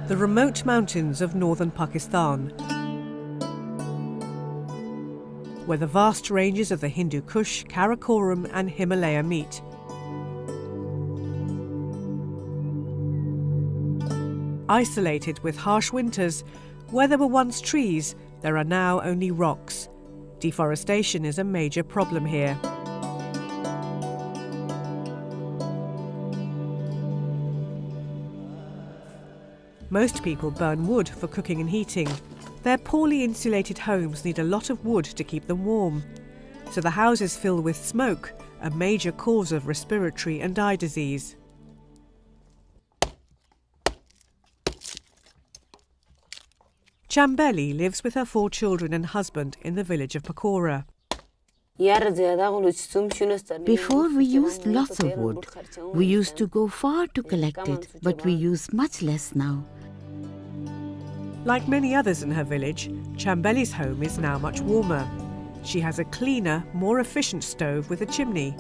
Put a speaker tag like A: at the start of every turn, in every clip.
A: the remote mountains of northern Pakistan, where the vast ranges of the Hindu Kush, Karakoram and Himalaya meet. Isolated with harsh winters, where there were once trees, there are now only rocks. Deforestation is a major problem here. Most people burn wood for cooking and heating. Their poorly insulated homes need a lot of wood to keep them warm. So the houses fill with smoke, a major cause of respiratory and eye disease. Chambeli lives with her 4 children and husband in the village of Pakora.
B: Before we used lots of wood. We used to go far to collect it, but we use much less now.
A: Like many others in her village, Chambeli's home is now much warmer. She has a cleaner, more efficient stove with a chimney.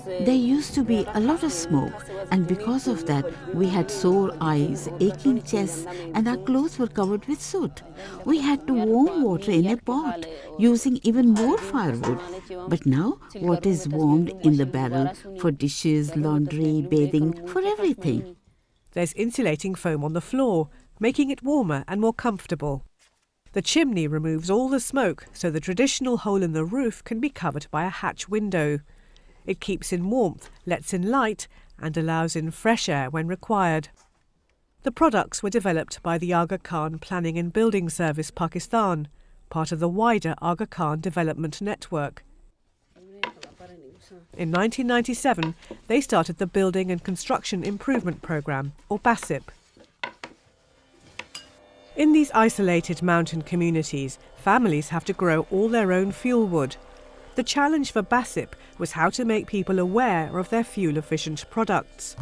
B: There used to be a lot of smoke, and because of that, we had sore eyes, aching chests, and our clothes were covered with soot. We had to warm water in a pot, using even more firewood. But now, water is warmed in the barrel for dishes, laundry, bathing, for everything.
A: There's insulating foam on the floor, making it warmer and more comfortable. The chimney removes all the smoke, so the traditional hole in the roof can be covered by a hatch window. It keeps in warmth, lets in light, and allows in fresh air when required. The products were developed by the Aga Khan Planning and Building Service Pakistan, part of the wider Aga Khan Development Network. In 1997, they started the Building and Construction Improvement Programme, or BASIP. In these isolated mountain communities, families have to grow all their own fuel wood. The challenge for BASIP was how to make people aware of their fuel-efficient products.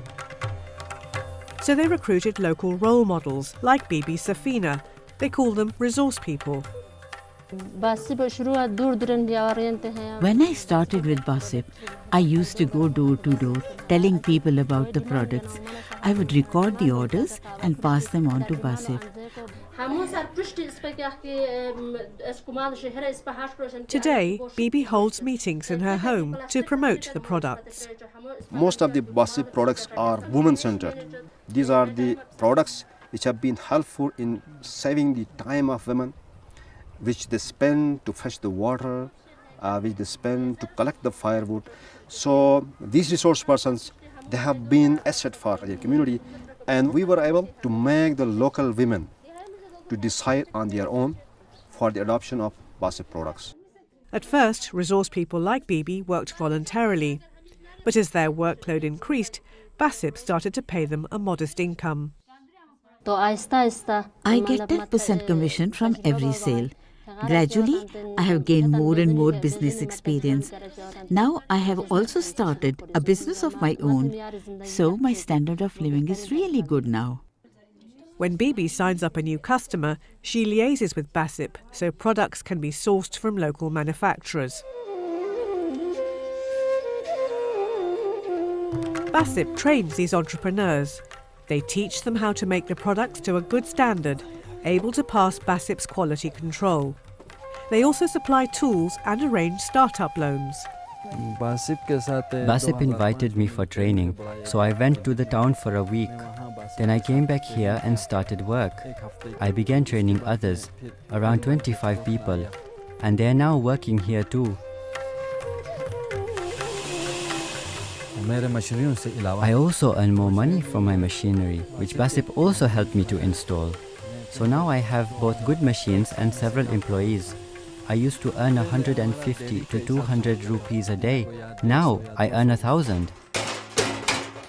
A: So they recruited local role models like Bibi Safina. They call them resource people.
B: When I started with BASIP, I used to go door to door telling people about the products. I would record the orders and pass them on to BASIP.
A: Today, Bibi holds meetings in her home to promote the products.
C: Most of the BASIP products are women-centered. These are the products which have been helpful in saving the time of women, which they spend to fetch the water, which they spend to collect the firewood. So these resource persons, they have been asset for their community, and we were able to make the local women to decide on their own for the adoption of BASIP products.
A: At first, resource people like Bibi worked voluntarily, but as their workload increased, BASIP started to pay them a modest income.
B: I get 10% commission from every sale. Gradually, I have gained more and more business experience. Now I have also started a business of my own, so my standard of living is really good now.
A: When Bibi signs up a new customer, she liaises with BASIP so products can be sourced from local manufacturers. BASIP trains these entrepreneurs. They teach them how to make the products to a good standard, able to pass BASIP's quality control. They also supply tools and arrange startup loans.
D: BASIP invited me for training, so I went to the town for a week. Then I came back here and started work. I began training others, around 25 people, and they are now working here too. I also earn more money from my machinery, which BASIP also helped me to install. So now I have both good machines and several employees. I used to earn 150 to 200 rupees a day. Now I earn 1,000.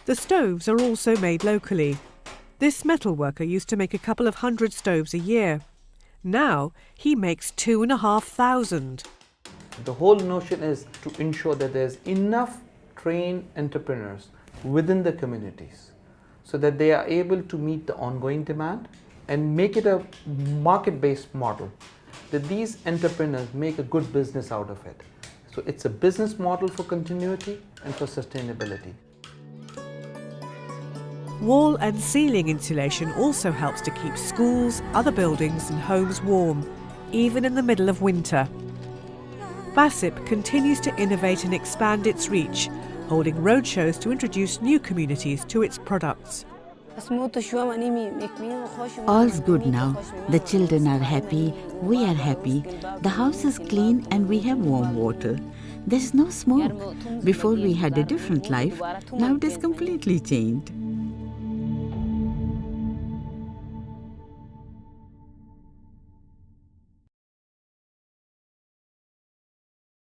A: The stoves are also made locally. This metal worker used to make a couple of hundred stoves a year. Now he makes 2,500.
E: The whole notion is to ensure that there's enough trained entrepreneurs within the communities so that they are able to meet the ongoing demand and make it a market-based model, that these entrepreneurs make a good business out of it. So it's a business model for continuity and for sustainability.
A: Wall and ceiling insulation also helps to keep schools, other buildings and homes warm, even in the middle of winter. BASIP continues to innovate and expand its reach, holding roadshows to introduce new communities to its products.
B: All's good now. The children are happy, we are happy, the house is clean and we have warm water. There's no smoke. Before we had a different life, now it is completely changed.